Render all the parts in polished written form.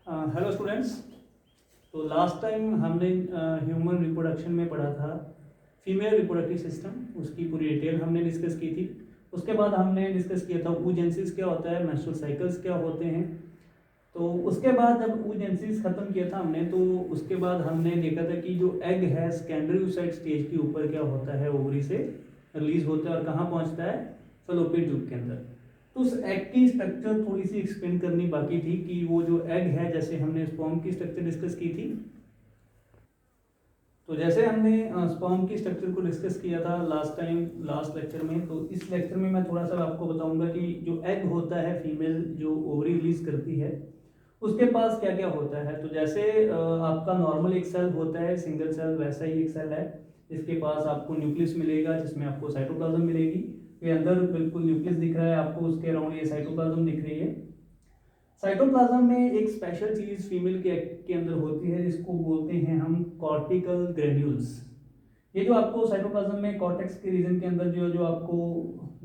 Hello students. तो last time हमने human reproduction में पढ़ा था फीमेल रिप्रोडक्टिव सिस्टम, उसकी पूरी डिटेल हमने डिस्कस की थी। उसके बाद हमने डिस्कस किया था oogenesis क्या होता है, मेंस्ट्रुअल साइकिल्स क्या होते हैं। तो उसके बाद जब oogenesis ख़त्म किया था हमने, तो उसके बाद हमने देखा था कि जो एग है सेकेंडरी oocyte स्टेज के ऊपर क्या होता है, ओवरी से रिलीज होता है और कहाँ पहुँचता है, फैलोपियन ट्यूब के अंदर। तो उस एग की स्ट्रक्चर थोड़ी सी एक्सप्लेन करनी बाकी थी कि वो जो एग है, जैसे हमने स्पर्म की स्ट्रक्चर डिस्कस की थी। तो जैसे हमने स्पर्म की स्ट्रक्चर को डिस्कस किया था लास्ट टाइम, लास्ट लेक्चर में, तो इस लेक्चर में मैं थोड़ा सा आपको बताऊंगा कि जो एग होता है फीमेल जो ओवरी रिलीज करती है, उसके पास क्या क्या होता है। तो जैसे आपका नॉर्मल एक सेल होता है, सिंगल सेल, वैसा ही एक सेल है। इसके पास आपको न्यूक्लियस मिलेगा जिसमें आपको साइटोप्लाज्म मिलेगी। ये अंदर बिल्कुल न्यूक्लियस दिख रहा है आपको, उसके अराउंड ये साइटोप्लाज्म दिख रही है। साइटोप्लाज्म में एक स्पेशल चीज फीमेल के अंदर होती है जिसको बोलते हैं हम कॉर्टिकल ग्रेन्यूल्स। ये जो आपको साइटोप्लाज्म में कॉर्टेक्स के रीजन के अंदर जो जो आपको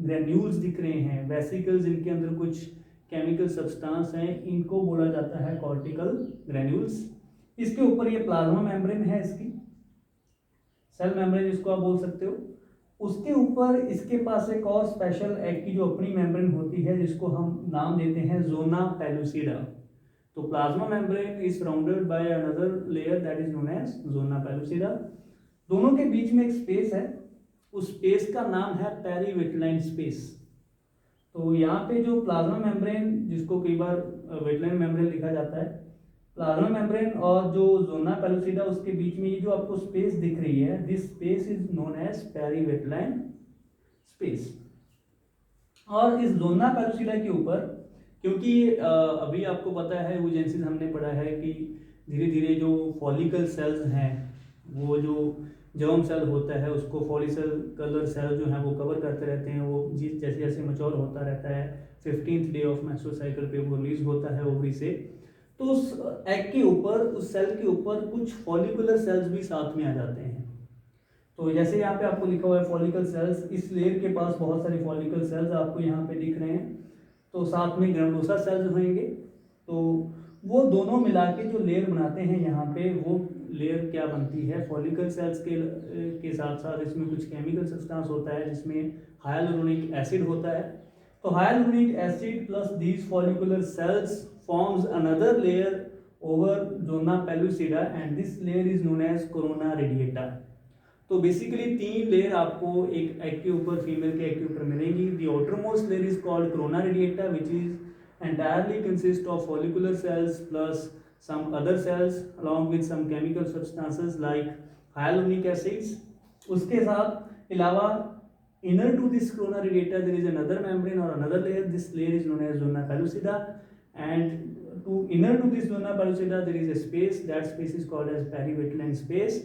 ग्रेन्यूल्स दिख रहे हैं, वेसिकल्स, इनके अंदर कुछ केमिकल सब्सटेंस हैं, इनको बोला जाता है कॉर्टिकल ग्रेन्यूल्स। इसके ऊपर ये प्लाज्मा मेम्ब्रेन है, इसकी सेल मेम्ब्रेन जिसको आप बोल सकते हो। उसके ऊपर इसके पास एक और स्पेशल एग की जो अपनी मेम्ब्रेन होती है जिसको हम नाम देते हैं जोना पेलुसिडा। तो plasma membrane is surrounded by another layer that is known as zona pellucida. दोनों के बीच में एक स्पेस है, उस स्पेस का नाम है पेरीविटलाइन स्पेस। तो यहाँ पे जो प्लाज्मा मेम्ब्रेन, जिसको कई बार विटलाइन मेम्ब्रेन लिखा जाता है, प्लाज्मा मेम्ब्रेन और जो जोना पेलुसिडा, उसके बीच में ये जो आपको स्पेस दिख रही है, this space is known as perivitelline space. और इस जोना पेलुसिडा के ऊपर, क्योंकि अभी आपको पता है oogenesis हमने पढ़ा है कि धीरे धीरे जो फॉलिकल सेल्स हैं, वो जो जर्म सेल होता है उसको फॉलिकल कलर सेल जो है वो कवर करते रहते हैं। वो जैसे जैसे मच्योर होता रहता है, 15th day of menstrual cycle पे वो रिलीज होता है ओवरी से। तो उस एग के ऊपर, उस सेल के ऊपर कुछ फॉलिकुलर सेल्स भी साथ में आ जाते हैं। तो जैसे यहाँ पे आपको लिखा हुआ है फॉलिकल सेल्स, इस लेयर के पास बहुत सारे फॉलिकल सेल्स आपको यहाँ पे दिख रहे हैं। तो साथ में ग्रैनुलोसा सेल्स होंगे। तो वो दोनों मिला के जो लेयर बनाते हैं यहाँ पे, वो लेयर क्या बनती है, फॉलिकल सेल्स के साथ साथ इसमें कुछ केमिकल सब्सटेंस होता है जिसमें हाइलुरोनिक एसिड होता है। तो hyaluronic acid plus these follicular cells forms another layer over zona pellucida and this layer is known as corona radiata. तो बेसिकली तीन लेयर आपको एक एग के ऊपर, फीमेल के एग के ऊपर मिलेंगी। The outermost layer is called corona radiata which is entirely consist of follicular cells plus some other cells along with some chemical substances like hyaluronic acids. उसके साथ अलावा inner to this corona radiata there is another membrane or another layer. This layer is known as zona pellucida, and to inner to this zona pellucida there is a space. That space is called as periveteline space.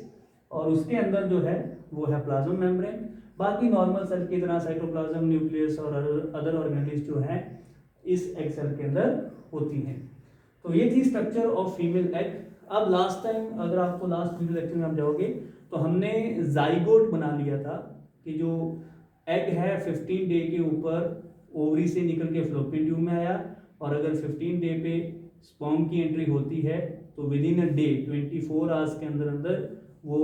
और उसके अंदर जो है वो है plasma membrane. बाकी normal cell की तरह साइटोप्लाज्म, न्यूक्लियस और अदर ऑर्गेनेल्स जो है इस एग सेल के अंदर होती हैं। तो ये थी स्ट्रक्चर ऑफ फीमेल एग। अब लास्ट टाइम, अगर आपको लास्ट वीडियो लेक्चर में आप जाओगे तो हमने जाइगोट बना लिया था कि जो एग है 15 डे के ऊपर ओवरी से निकल के फ्लोपियन ट्यूब में आया, और अगर 15 डे पे स्पर्म की एंट्री होती है तो with in a day 24 hours के अंदर अंदर वो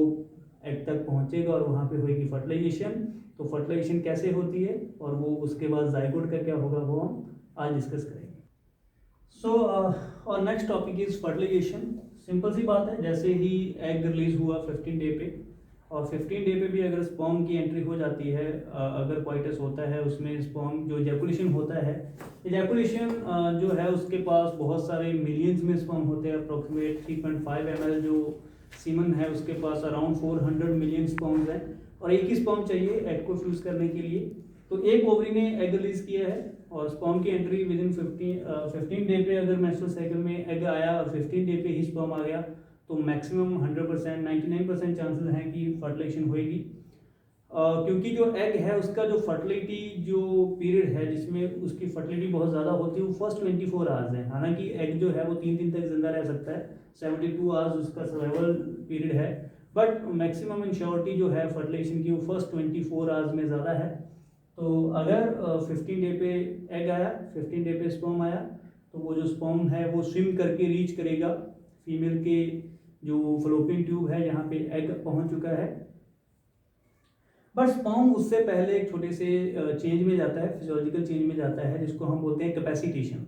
एग तक पहुंचेगा और वहाँ पे होगी फर्टिलाइजेशन। तो फर्टिलाइजेशन कैसे होती है और वो उसके बाद जाइगोट का क्या होगा, वो हम आज डिस्कस करेंगे। सो और next topic is fertilization. Simple सी बात है, जैसे ही एग रिलीज हुआ 15 डे पे, और 15 डे पे भी अगर स्पर्म की एंट्री हो जाती है, अगर कोइटस होता है उसमें स्पर्म जो इजैकुलेशन होता है, इजैकुलेशन जो है उसके पास बहुत सारे मिलियंस में स्पर्म होते हैं। अप्रोक्सीमेट 3.5 ml जो सीमन है उसके पास अराउंड 400 मिलियन स्पर्म्स है, और एक ही स्पर्म चाहिए एग को फ्यूज करने के लिए। तो एक ओवरी ने एग रिलीज किया है और स्पर्म की एंट्री विद इन 15 डे पे अगर मेंस्ट्रुअल साइकिल में एग आया और 15 डे पे ही स्पर्म आ गया, तो मैक्सिमम 100%, 99% चांसेस हैं कि फर्टिलाइजेशन होएगी। क्योंकि जो एग है उसका जो फर्टिलिटी जो पीरियड है जिसमें उसकी फर्टिलिटी बहुत ज़्यादा होती है वो फर्स्ट 24 आवर्स है। हालांकि एग जो है वो 3 दिन तक जिंदा रह सकता है, 72 आवर्स उसका सर्वाइवल पीरियड है, बट मैक्सिमम इंश्योरिटी जो है फर्टिलाइजेशन की वो फर्स्ट 24 आवर्स में ज़्यादा है। तो अगर 15 डे पे एग आया, 15 डे पे स्पर्म आया, तो वो जो स्पर्म है वो स्विम करके रीच करेगा फीमेल के जो फलोपियन ट्यूब है, यहाँ पे एग पहुंच चुका है। बट स्पर्म उससे पहले एक छोटे से चेंज में जाता है, फिजियोलॉजिकल चेंज में जाता है, जिसको हम बोलते हैं कैपेसिटेशन।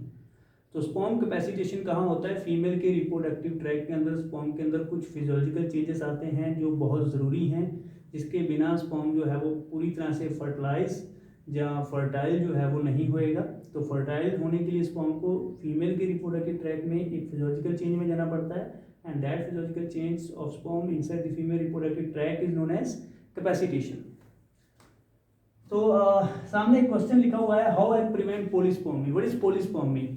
तो स्पर्म कैपेसिटेशन कहाँ होता है? फीमेल के रिप्रोडक्टिव ट्रैक्ट के अंदर स्पर्म के अंदर कुछ फिजियोलॉजिकल चेंजेस आते हैं जो बहुत ज़रूरी हैं, जिसके बिना स्पर्म जो है वो पूरी तरह से फर्टिलाइज या फर्टाइल जो है वो नहीं होएगा। तो फर्टाइल होने के लिए स्पर्म को फीमेल के रिप्रोडक्टिव ट्रैक्ट में एक फिजियोलॉजिकल चेंज में जाना पड़ता है, and that physiological change of sperm inside the female reproductive tract is known as capacitation. तो सामने एक क्वेश्चन लिखा हुआ है, how egg prevent polyspermy, what is polyspermy?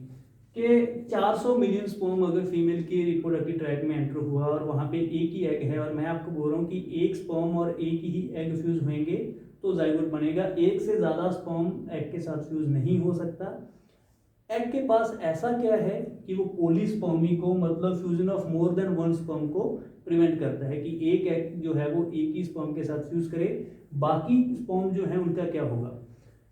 कि 400 मिलियन स्पर्म अगर फीमेल के रिप्रोडक्टिव ट्रैक्ट में एंटर हुआ और वहाँ पे एक ही एग है, और मैं आपको बोल रहा हूँ कि एक स्पर्म और एक ही एग फ्यूज होंगे तो जाइगोट बनेगा। एक से ज़्यादा स्पर्म एग के साथ फ्यूज नहीं हो सकता। एग के पास ऐसा क्या है कि वो पॉलीस्पर्मी को, मतलब fusion of more than one sperm को प्रिवेंट करता है, कि एक एग जो है वो एक ही स्पर्म के साथ फ्यूज करे, बाकी स्पर्म जो है उनका क्या होगा?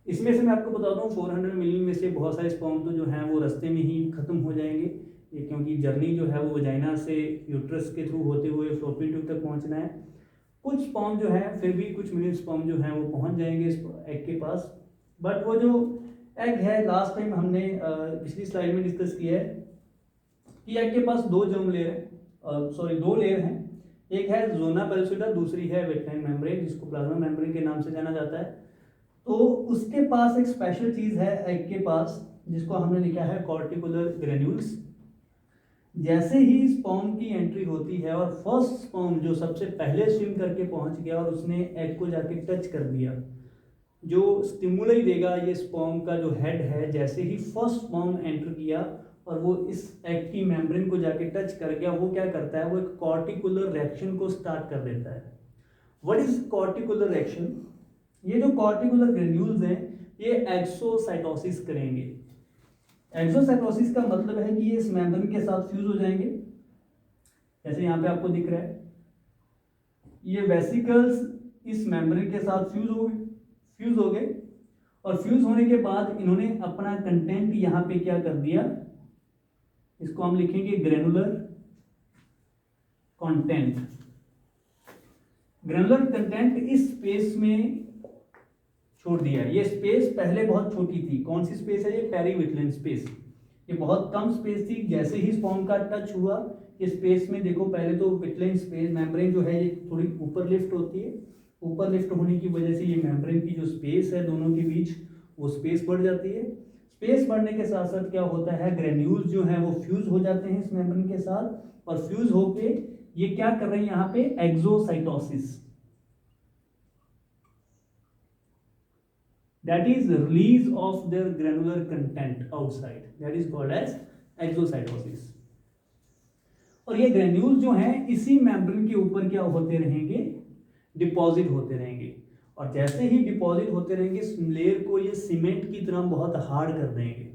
इसमें से मैं आपको बताता हूँ 400 मिलियन में से बहुत सारे स्पर्म तो जो हैं वो रास्ते में ही खत्म हो जाएंगे, ये क्योंकि जर्नी जो है वो वजाइना से यूट्रस के थ्रू होते हुए फ्लोपियन ट्यूब तक पहुँचना है। कुछ स्पर्म जो है फिर भी कुछ मिलियन स्पर्म जो हैं वो पहुँच जाएंगे इस एग के पास। बट वो जो एग है, लास्ट टाइम हमने पिछली स्लाइड में डिस्कस किया है कि एग के पास दो जर्म लेयर है, दो लेयर हैं। एक है जोना पेल्सिडा, दूसरी है वेटलाइन मेम्ब्रेन, जिसको प्लाज्मा मेम्ब्रेन के नाम से जाना जाता है। तो उसके पास एक स्पेशल चीज है एग के पास, जिसको हमने लिखा है कॉर्टिकुलर ग्रेन्यूल्स। जैसे ही स्पर्म की एंट्री होती है और फर्स्ट स्पर्म जो सबसे पहले स्विम करके पहुंच गया और उसने एग को जाके टच कर दिया, जो स्टिमुलाई देगा ये स्पर्म का जो हेड है, जैसे ही फर्स्ट स्पर्म एंटर किया और वो इस एग की मेम्ब्रेन को जाके टच कर गया, वो क्या करता है? वो एक कॉर्टिकुलर रिएक्शन को स्टार्ट कर देता है। What is cortical reaction? ये जो कॉर्टिकुलर ग्रेन्यूल्स हैं ये एक्सोसाइटोसिस करेंगे। एक्सोसाइटोसिस का मतलब है कि ये इस मेम्ब्रेन के साथ फ्यूज हो जाएंगे, जैसे यहाँ पे आपको दिख रहा है, ये वेसिकल्स इस मेम्ब्रेन के साथ फ्यूज हो गए और फ्यूज होने के बाद इन्होंने अपना कंटेंट यहाँ पे क्या कर दिया, इसको हम लिखेंगे ग्रेनुलर कंटेंट। ग्रेनुलर कंटेंट इस स्पेस में छोड़ दिया। ये स्पेस पहले बहुत छोटी थी। कौन सी स्पेस है? ये पेरीविटलिन स्पेस। ये बहुत कम स्पेस थी। जैसे ही स्पर्म का टच हुआ ये स्पेस में, देखो पहले तो विटलिन स्पेस मेम्ब्रेन जो है ये थोड़ी ऊपर लिफ्ट होती है, ऊपर लिफ्ट होने की वजह से ये मेम्ब्रेन की जो स्पेस है दोनों के बीच, वो स्पेस बढ़ जाती है। स्पेस बढ़ने के साथ साथ क्या होता है, ग्रेन्यूल्स जो है वो फ्यूज हो जाते हैं इस मेम्ब्रेन के साथ, और फ्यूज होके ये क्या कर रहे हैं यहाँ पे, exocytosis, that is release of their granular content outside, that is called as exocytosis। और ये ग्रेन्यूल्स जो हैं इसी मेम्ब्रेन के ऊपर क्या होते रहेंगे, डिपॉजिट होते रहेंगे, और जैसे ही डिपॉजिट होते रहेंगे इस लेयर को ये सीमेंट की तरह बहुत हार्ड कर देंगे।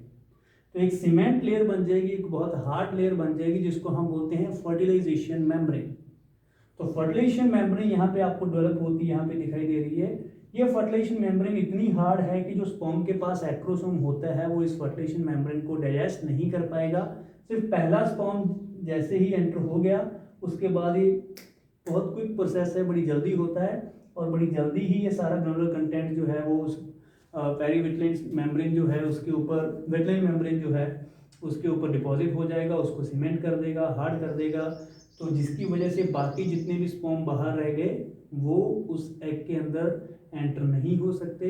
तो एक सीमेंट लेयर बन जाएगी, एक बहुत हार्ड लेयर बन जाएगी, जिसको हम बोलते हैं फर्टिलाइजेशन मेम्ब्रेन। तो फर्टिलाइजेशन मेम्ब्रेन यहाँ पे आपको डेवलप होती है, यहाँ पे दिखाई दे रही है। ये फर्टिलाइजेशन मेम्ब्रेन इतनी हार्ड है कि जो स्पर्म के पास एक्रोसोम होता है वो इस फर्टिलाइजेशन मेम्ब्रेन को डाइजेस्ट नहीं कर पाएगा। सिर्फ पहला स्पर्म जैसे ही एंटर हो गया उसके बाद ही बहुत क्विक प्रोसेस है, बड़ी जल्दी होता है, और बड़ी जल्दी ही ये सारा ग्रेनुलर कंटेंट जो है वो उस पेरीविटलिन मेम्ब्रेन जो है उसके ऊपर, विटलाइन मेम्ब्रेन जो है उसके ऊपर डिपॉजिट हो जाएगा, उसको सीमेंट कर देगा, हार्ड कर देगा। तो जिसकी वजह से बाकी जितने भी स्पर्म बाहर रह गए वो उस एग के अंदर एंटर नहीं हो सकते।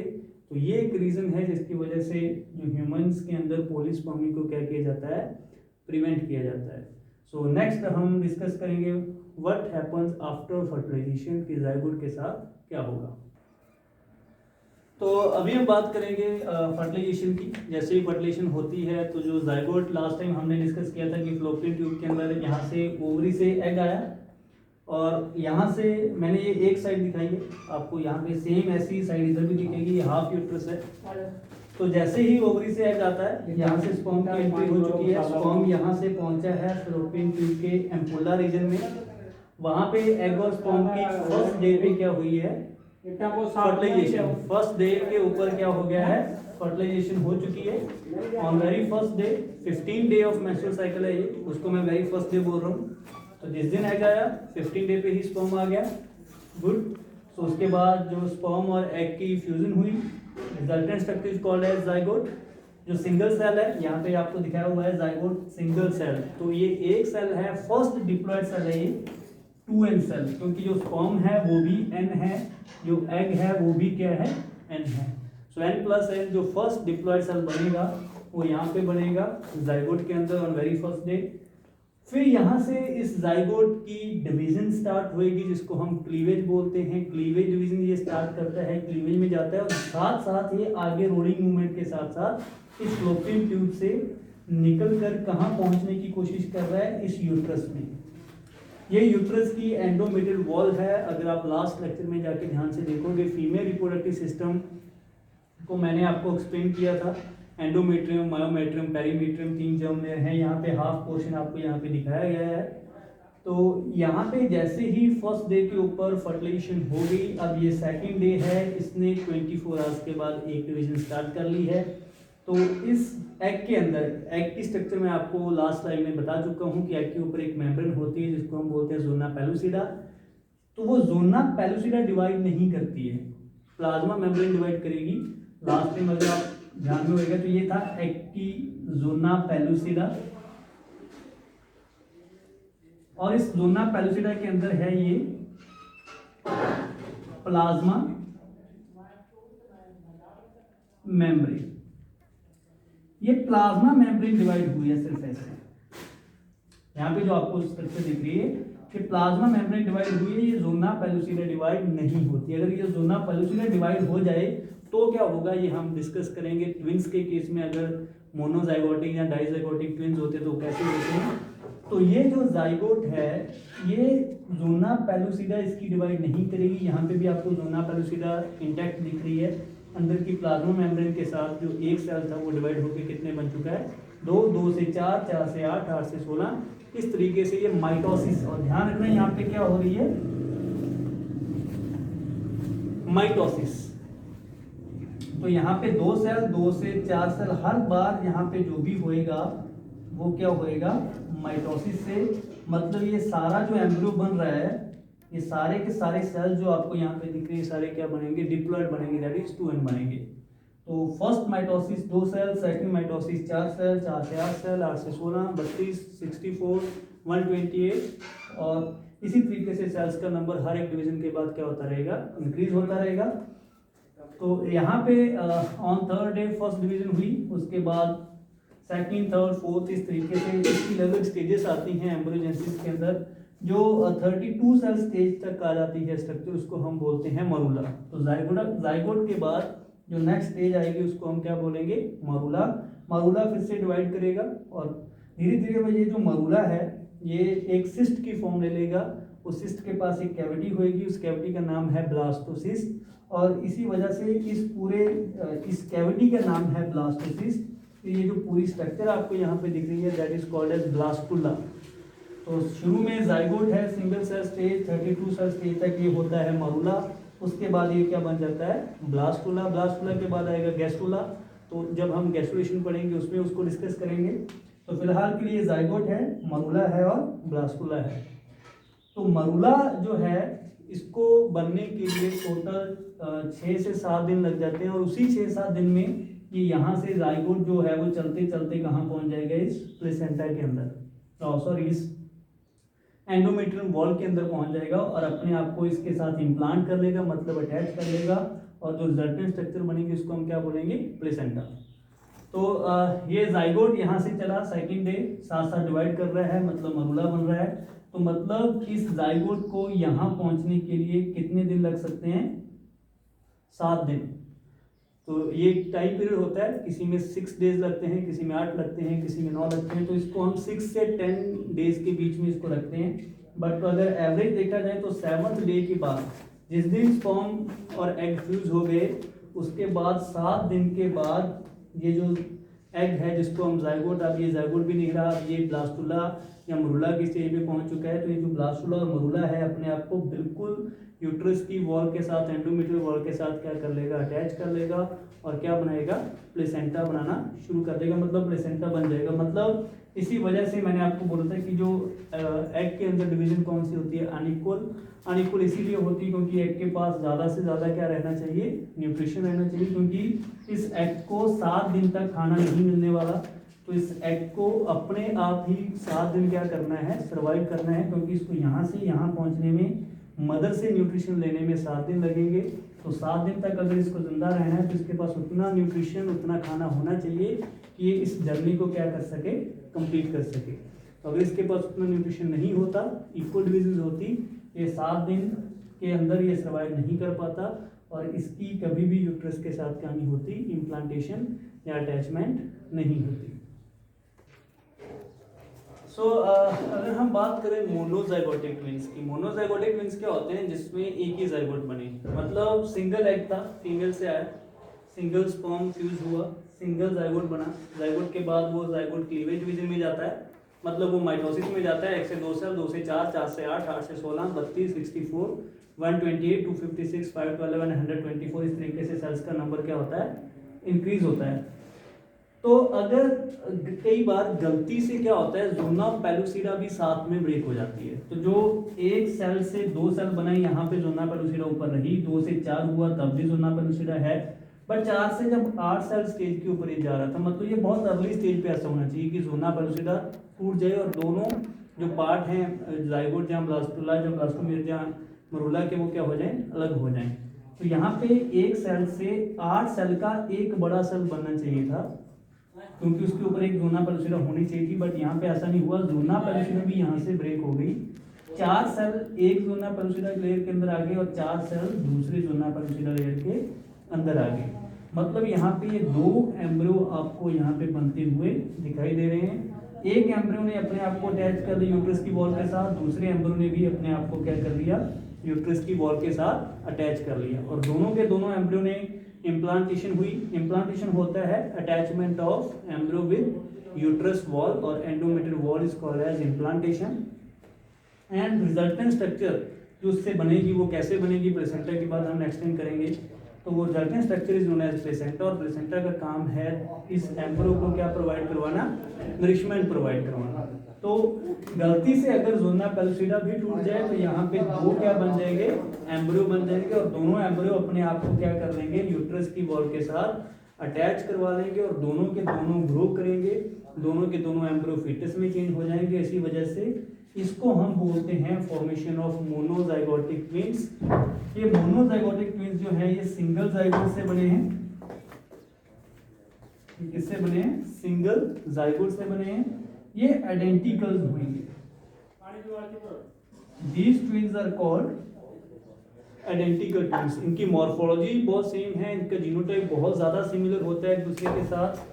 तो ये एक रीज़न है जिसकी वजह से जो ह्यूमंस के अंदर पॉलीस्पर्मी को क्या किया जाता है, प्रिवेंट किया जाता है। सो नेक्स्ट हम डिस्कस करेंगे व्हाट हैपन्स आफ्टर फर्टिलाइजेशन, कि जाइगोट के साथ क्या होगा। तो अभी हम बात करेंगे फर्टिलाइजेशन की। जैसे ही फर्टिलाइजेशन होती है तो जो जाइगोट, लास्ट टाइम हमने डिस्कस किया था कि फ्लोपियन ट्यूब के अंदर यहाँ से ओवरी से एग आया, और यहाँ से मैंने ये एक साइड दिखाई है आपको, यहाँ पे सेम ऐसी साइड इधर भी दिखेगी, ये हाफ यूट्रस है। तो जैसे ही ओवरी से एग आता है, यहाँ से स्पर्म की एंट्री हो चुकी है, स्पर्म यहाँ से पहुँचा है फ्लोपियन ट्यूब के एम्पुला रीजन में। वहाँ पे एग और स्पर्म की फर्स्ट डे पे क्या हुई है, फर्टिलाइजेशन फर्स्ट डे के ऊपर क्या हो गया है, फर्टिलाइजेशन हो चुकी है on very first day. 15 day of menstrual cycle है ये, उसको मैं वेरी फर्स्ट डे बोल रहा हूँ। तो जिस दिन एग आया 15 डे पे ही स्पर्म आ गया, गुड। तो उसके बाद जो स्पर्म और एग की फ्यूजन हुई, resultant structure is called as zygote. जो सिंगल सेल है यहाँ पे आपको दिखाया हुआ है जाइगोट सिंगल सेल, तो ये एक सेल है, फर्स्ट डिप्लॉयड सेल है ये 2n सेल, क्योंकि जो स्पर्म है वो भी n है, जो एग है वो भी क्या है, n है। सो n प्लस n जो फर्स्ट डिप्लॉयड सेल बनेगा वो यहाँ पे बनेगा जाइगोट के अंदर ऑन वेरी फर्स्ट डे। फिर यहाँ से इस जाइगोट की डिवीजन स्टार्ट होएगी, जिसको हम क्लीवेज बोलते हैं। क्लीवेज डिवीजन ये स्टार्ट करता है, क्लीवेज में जाता है, और साथ साथ ये आगे रोलिंग मूवमेंट के साथ साथ इस फ्लोपियन ट्यूब से निकल कर कहाँ पहुँचने की कोशिश कर रहा है, इस यूट्रस में। ये यूट्रस की एंडोमेट्रियल वॉल है। अगर आप लास्ट लेक्चर में जाके ध्यान से देखोगे, फीमेल रिप्रोडक्टिव सिस्टम को मैंने आपको एक्सप्लेन किया था, endometrium, myometrium, perimetrium, 3 germ layer हैं। यहाँ पे हाफ पोर्शन आपको यहाँ पे दिखाया गया है। तो यहाँ पे जैसे ही फर्स्ट डे के ऊपर फर्टिलाइजेशन हो गई, अब ये सेकंड डे है, इसने 24 आवर्स के बाद एक डिवीजन स्टार्ट कर ली है। तो इस एग के अंदर, एग की स्ट्रक्चर में आपको लास्ट स्लाइड में बता चुका हूँ कि एग के ऊपर एक मेम्ब्रेन होती है जिसको हम बोलते हैं जोना पेलुसिडा। तो वो जोना पेलुसिडा डिवाइड नहीं करती है, प्लाज्मा मेम्ब्रेन डिवाइड करेगी। लास्ट टाइम अगर आप ध्यान में होगा तो ये था एग की जोना पेलुसिडा, और इस जोना पेलुसिडा के अंदर है ये प्लाज्मा मेम्ब्रेन। ये प्लाज्मा मेम्ब्रेन डिवाइड हुई है सिर्फ ऐसे, यहाँ पे जो आपको स्ट्रक्चर दिख रही है कि प्लाज्मा मेम्ब्रेन डिवाइड हुई है, ये जोना पेलुसिडा डिवाइड नहीं होती। अगर ये जोना पेलुसिडा डिवाइड हो जाए तो क्या होगा, ये हम डिस्कस करेंगे। ट्विंस के केस में अगर मोनोजाइगोटिक या डाइजाइगोटिक ट्विंस होते तो कैसे होते हैं। तो ये जो जाइगोट है, ये जोना पेलुसिडा इसकी डिवाइड नहीं करेगी। यहाँ पे भी आपको जोना पेलुसिडा इंटैक्ट दिख रही है, अंदर की प्लाज्मा मेम्ब्रेन के साथ जो एक सेल था वो डिवाइड होकर कितने बन चुका है, 2, 2 से 4, 4 से 8, 8 से 16। इस तरीके से ये माइटोसिस, और ध्यान रखना यहाँ पे क्या हो रही है, माइटोसिस। तो यहाँ पे 2 सेल, 2 से 4 सेल, हर बार यहाँ पे जो भी होएगा वो क्या होएगा, माइटोसिस से। मतलब ये सारा जो एम्ब्रियो बन रहा है, ये सारे के सारे सेल जो आपको यहाँ पे दिख रहे हैं, सारे क्या बनेंगे, डिप्लॉयड बनेंगे, दैट इज 2n बनेंगे। तो first mitosis 2 cell, second mitosis 4 cell, 4 से 8 सेल, 8 से 16, 32, 64, 128, और इसी तरीके से सेल्स का नंबर हर एक डिवीजन के बाद क्या होता रहेगा, इंक्रीज होता रहेगा। तो यहाँ पे on third day first division हुई, उसके बाद सेकंड, थर्ड, फोर्थ, इस तरीके से इसकी अलग स्टेजेस आती हैं एम्ब्रियोजेनेसिस के अंदर। जो 32 सेल स्टेज तक आ जाती है स्ट्रक्चर, उसको हम बोलते हैं मरूला। तो जाइगोट के बाद जो नेक्स्ट स्टेज आएगी उसको हम क्या बोलेंगे, मरूला। मरूला फिर से डिवाइड करेगा, और धीरे धीरे ये जो मरूला है ये एक सिस्ट की फॉर्म ले लेगा। उस सिस्ट के पास एक कैविटी होएगी, उस कैविटी का नाम है ब्लास्टोसिस्ट, और इसी वजह से इस कैविटी का नाम है ब्लास्टोसिस्ट। तो ये जो पूरी स्ट्रक्चर आपको यहाँ पे दिख रही है that is called as blastula. तो शुरू में जाइगोट है, single cell stage, 32 cell stage तक ये होता है मरूला। उसके बाद ये क्या बन जाता है, ब्लास्टुला। ब्लास्टुला के बाद आएगा गैस्ट्रुला। तो जब हम गैस्ट्रुलेशन पढ़ेंगे उसमें उसको डिस्कस करेंगे। तो फिलहाल के लिए जाइगोट है, मरूला है और ब्लास्टुला है। तो मरूला जो है इसको बनने के लिए टोटल 6 से 7 दिन लग जाते हैं, और उसी 6-7 दिन में ये यहाँ से जाइगोट जो है वो चलते चलते कहाँ पहुँच जाएगा, इस प्लेसेंटा के अंदर, सॉरी इस एंडोमेट्रियम वॉल के अंदर पहुँच जाएगा, और अपने आप को इसके साथ इम्प्लांट कर लेगा, मतलब अटैच कर लेगा, और जो रिजल्टेंट स्ट्रक्चर बनेगी उसको हम क्या बोलेंगे, प्लेसेंटा। तो ये जाइगोट यहाँ से चला, सेकंड डे साथ साथ डिवाइड कर रहा है, मतलब मरूला बन रहा है। तो मतलब इस जाइगोट को यहाँ पहुँचने के लिए कितने दिन लग सकते हैं, 7 दिन। तो ये टाइम पीरियड होता है, किसी में 6 डेज लगते हैं, किसी में 8 लगते हैं, किसी में 9 लगते हैं। तो इसको हम 6 से 10 डेज के बीच में इसको रखते हैं। बट अगर एवरेज देखा जाए तो 7th डे के बाद, जिस दिन स्पर्म और एग फ्यूज हो गए, उसके बाद 7 दिन के बाद ये जो एग है जिसको हम जाइगोट, अब ये जाइगोट भी नहीं रहा, अब ये ब्लास्टुला या मरूला की स्टेज पे पहुंच चुका है। तो ये जो ब्लास्टुला और मरूला है अपने आप को बिल्कुल यूट्रस की वॉल के साथ, एंडोमेट्रियल वॉल के साथ क्या कर लेगा, अटैच कर लेगा और क्या बनाएगा, प्लेसेंटा बनाना शुरू कर देगा, मतलब प्लेसेंटा बन जाएगा। मतलब इसी वजह से मैंने आपको बोला था कि जो एग के अंदर डिवीजन कौन सी होती है, अनइक्वल। अनइक्वल इसीलिए होती है क्योंकि एग के पास ज़्यादा से ज़्यादा क्या रहना चाहिए, न्यूट्रिशन रहना चाहिए, क्योंकि इस एग को 7 दिन तक खाना नहीं मिलने वाला। तो इस एग को अपने आप ही 7 दिन क्या करना है, सर्वाइव करना है, क्योंकि इसको यहाँ से यहाँ पहुँचने में, मदर से न्यूट्रिशन लेने में 7 दिन लगेंगे। तो 7 दिन तक अगर इसको जिंदा रहना है तो इसके पास उतना न्यूट्रिशन, उतना खाना होना चाहिए कि ये इस जर्नी को क्या कर सके, कंप्लीट कर सके। तो अगर इसके पास उतना न्यूट्रिशन नहीं होता, इक्वल डिवीजन होती, ये 7 दिन के अंदर ये सर्वाइव नहीं कर पाता और इसकी कभी भी यूट्रस के साथ क्या नहीं होती, इम्प्लांटेशन या अटैचमेंट नहीं होती। अगर हम बात करें मोनोजाइगोटिक ट्विंस की, मोनोजाइगोटिक ट्विंस क्या होते हैं, जिसमें एक ही जाइगोट बने, मतलब सिंगल एग था, फीमेल से आया, सिंगल स्पर्म फ्यूज हुआ, सिंगल जाइगोट बना, जाइगोट के बाद वो जाइगोट क्लीवेज डिवीजन में जाता है, मतलब वो माइटोसिस में जाता है, 1 से 2 सेल, 2 से 4, 4 से 8, 8 से 16, 32, 64, 128, 256, 512 एंड 124, इस तरीके से सेल्स का नंबर क्या होता है, इंक्रीज होता है। तो अगर कई बार गलती से क्या होता है, जोना पेलुसिडा भी साथ में ब्रेक हो जाती है, तो जो एक सेल से 2 सेल बना, यहाँ पे जोना पेलुसिडा ऊपर रही, 2 से 4 हुआ तब भी जोना पेलुसिडा है, बट 4 से जब 8 सेल स्टेज के ऊपर ही जा रहा था, मतलब ये बहुत अर्ली स्टेज पे ऐसा होना चाहिए कि जोना पेलुसिडा टूट जाए और दोनों जो पार्ट हैं, जाइगोट जहाँ ब्लास्टुला, जो ब्लास्टोमेर जहाँ मरूला के, वो क्या हो जाए, अलग हो जाए। तो यहाँ पे एक सेल से 8 सेल का एक बड़ा सेल बनना चाहिए था, क्योंकि उसके ऊपर एक जोना पेलुसिडा होनी चाहिए थी, बट यहाँ पे ऐसा नहीं हुआ, जोना पेलुसिडा भी यहाँ से ब्रेक हो गई, 4 सेल एक जोना पेलुसिडा लेयर के अंदर आ गए और 4 सेल दूसरे जोना पेलुसिडा लेयर के अंदर आ गए। मतलब यहाँ पे ये 2 एम्ब्रियो आपको यहाँ पे बनते हुए दिखाई दे रहे हैं। एक एम्ब्रियो ने अपने आप को अटैच कर लिया यूट्रस की वॉल के साथ, दूसरे एम्ब्रियो ने भी अपने आप को क्या कर लिया, यूट्रस की वॉल के साथ अटैच कर लिया, और दोनों के दोनों एम्ब्रियो ने इम्प्लांटेशन हुई। इम्प्लांटेशन होता है attachment of embryo with uterus wall और endometrial wall is called as implantation. And resultant structure जो उससे बनेगी वो कैसे बनेगी, प्लेसेंटा की बात हम नेक्स्ट टाइम करेंगे। तो वो resultant structure is known as placenta, और प्लेसेंटा का काम है इस एम्ब्रियो को क्या प्रोवाइड करवाना, नरिशमेंट प्रोवाइड करवाना। तो गलती से अगर जोना पेलुसिडा भी टूट जाए तो यहाँ पे 2 क्या बन जाएंगे, एम्ब्रियो बन जाएंगे, और दोनों एम्ब्रियो अपने आप को क्या कर लेंगे, यूट्रस की वॉल के साथ अटैच करवा लेंगे और दोनों के दोनों ग्रो करेंगे, दोनों के दोनों एम्ब्रियो फीटस में चेंज हो जाएंगे। इसी वजह से इसको हम बोलते हैं फॉर्मेशन ऑफ मोनोजाइगोटिक ट्विंस। ये मोनोजाइगोटिक ट्विंस जो है ये सिंगल जाइगोट से बने हैं, किससे बने हैं, सिंगल जाइगोट से बने हैं, ये आइडेंटिकल होंगे। These twins are called identical twins। इनकी मॉर्फोलॉजी बहुत सेम है, इनका जीनोटाइप बहुत ज़्यादा सिमिलर होता है एक दूसरे के साथ,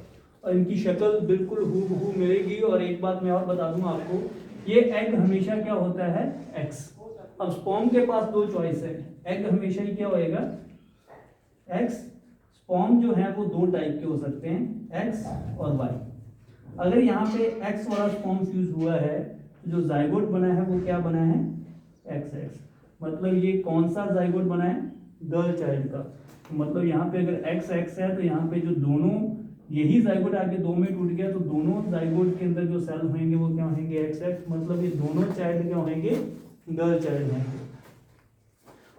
और इनकी शक्ल बिल्कुल हूबहू मिलेगी। और एक बात मैं और बता दूं आपको, ये एग हमेशा क्या होता है, एक्स। अब स्पर्म के पास 2 चॉइस है, एग हमेशा ही क्या होएगा, एक्स। स्पर्म जो है वो 2 टाइप के हो सकते हैं, एक्स और वाई। अगर यहाँ पे एक्स वाला स्पर्म फ्यूज हुआ है, जो जाइगोट बना है वो क्या बना है, एक्स एक्स। मतलब ये कौन सा जाइगोट बना है, गर्ल चाइल्ड का। तो मतलब यहाँ पे अगर एक्स एक्स है तो यहाँ पे जो दोनों, यही जाइगोट आगे 2 में टूट गया तो दोनों जाइगोट के अंदर जो सेल होंगे वो क्या होंगे, एक्स एक्स। मतलब ये दोनों चाइल्ड क्या होंगे, गर्ल चाइल्ड होंगे।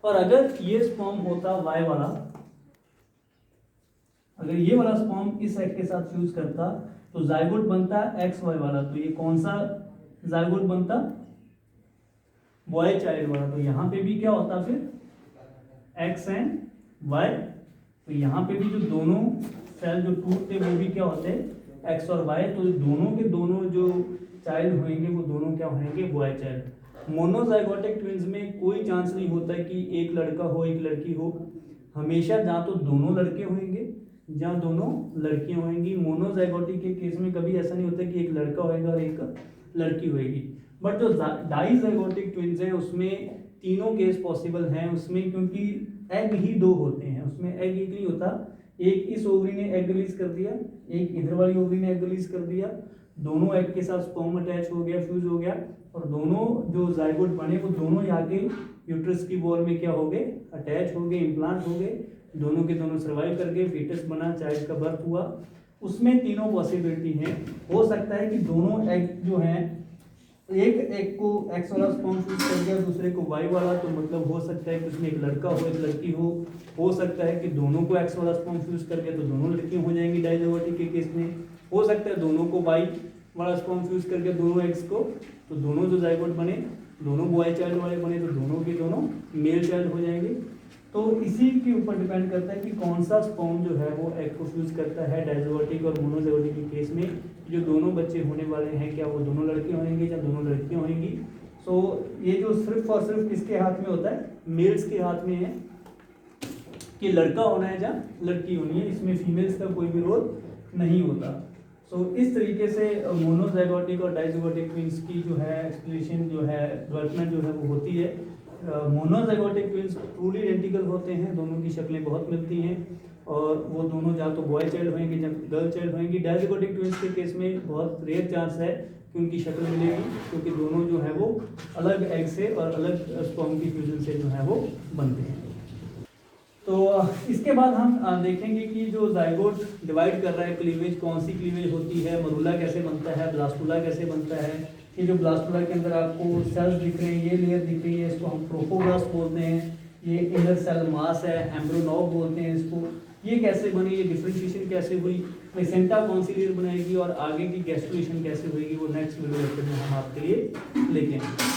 और अगर ये स्पर्म होता वाई वाला, अगर ये वाला स्पर्म इस एग के साथ फ्यूज करता तो जाइगोट बनता एक्स वाई वाला। तो ये कौन सा जाइगोट बनता, बॉय चाइल्ड वाला। तो यहाँ पे भी क्या होता फिर एक्स एंड वाई। तो यहाँ पे भी जो दोनों सेल जो टूटते वो भी क्या होते हैं, एक्स और वाई। तो दोनों के दोनों जो चाइल्ड होंगे वो दोनों क्या होंगे, बॉय चाइल्ड। मोनोजाइगोटिक ट्विंस में कोई चांस नहीं होता कि एक लड़का हो एक लड़की हो, हमेशा जहाँ तो दोनों लड़के होंगे जहाँ दोनों लड़कियां होंगी। मोनोजाइगोटिक के केस में कभी ऐसा नहीं होता कि एक लड़का होएगा और एक लड़की होएगी। बट जो डाइजाइगोटिक ट्विंस हैं उसमें तीनों केस पॉसिबल हैं उसमें, क्योंकि एग ही 2 होते हैं, उसमें एग एक नहीं होता, एक इस ओवरी ने एग रिलीज कर दिया, एक इधर वाली ओवरी ने एग रिलीज कर दिया, दोनों एग के साथ स्पर्म अटैच हो गया, फ्यूज हो गया, और दोनों जो जाइगोट बने वो दोनों जाके यूट्रस की वॉल में क्या हो गए, अटैच हो गए, इम्प्लांट हो गए, दोनों के दोनों सर्वाइव कर गए, फीटस बना, चाइल्ड का बर्थ हुआ। उसमें तीनों पॉसिबिलिटी हैं। हो सकता है कि दोनों एग जो हैं, एक एग को एक्स वाला स्पर्म फ्यूज कर दिया, दूसरे को वाई वाला, तो मतलब हो सकता है कि उसमें एक लड़का हो एक लड़की हो सकता है कि दोनों को एक्स वाला स्पर्म फ्यूज कर दिया तो दोनों लड़कियां हो जाएंगी डायजोटिक के केस में। हो सकता है दोनों को वाई वाला स्पर्म फ्यूज करके दोनों एग्स को, तो दोनों जो जाइगोट बने दोनों बॉय चाइल्ड वाले बने तो दोनों के दोनों मेल चाइल्ड हो जाएंगे। तो इसी के ऊपर डिपेंड करता है कि कौन सा स्पर्म जो है वो एग को फ्यूज करता है डायजोटिक और मोनोजाइगोटिक के केस में। जो दोनों बच्चे होने वाले हैं क्या वो दोनों लड़के होंगे या दोनों लड़कियां होंगी। सो ये जो सिर्फ और सिर्फ किसके हाथ में होता है, मेल्स के हाथ में है कि लड़का होना है या लड़की होनी है, इसमें फीमेल्स का कोई भी रोल नहीं होता। सो इस तरीके से मोनोजाइगोटिक और डाइजाइगोटिक ट्विंस की जो है एक्सप्लेनेशन जो है डेवलपमेंट जो है वो होती है। मोनोजाइगोटिक ट्विंस ट्रूली आइडेंटिकल होते हैं, दोनों की शक्लें बहुत मिलती हैं और वो दोनों या तो बॉय चाइल्ड होंगे या गर्ल चाइल्ड होंगी। डाइजाइगोटिक ट्विंस के केस में बहुत रेयर चांस है कि उनकी शक्ल मिलेगी, क्योंकि दोनों जो है वो अलग एग से और अलग स्पर्म की फ्यूजन से जो है वो बनते हैं। तो इसके बाद हम देखेंगे कि जो जाइगोट डिवाइड कर रहा है क्लीवेज, कौन सी क्लीवेज होती है, मरूला कैसे बनता है, ब्लास्टुला कैसे बनता है। ये जो ब्लास्टुला के अंदर आपको सेल्स दिख रहे हैं, ये लेयर दिख रही है, इसको हम ट्रोफोब्लास्ट बोलते हैं। ये इनर सेल मास है, एम्ब्रियोनॉक बोलते हैं इसको। ये कैसे बनी, ये डिफरेंशिएशन कैसे हुई, प्लेसेंटा कौन सी लेयर बनाएगी और आगे की गैस्ट्रुलेशन कैसे होगी, वो नेक्स्ट वीडियो लेक्चर में हम आपके लिए लेके आएंगे।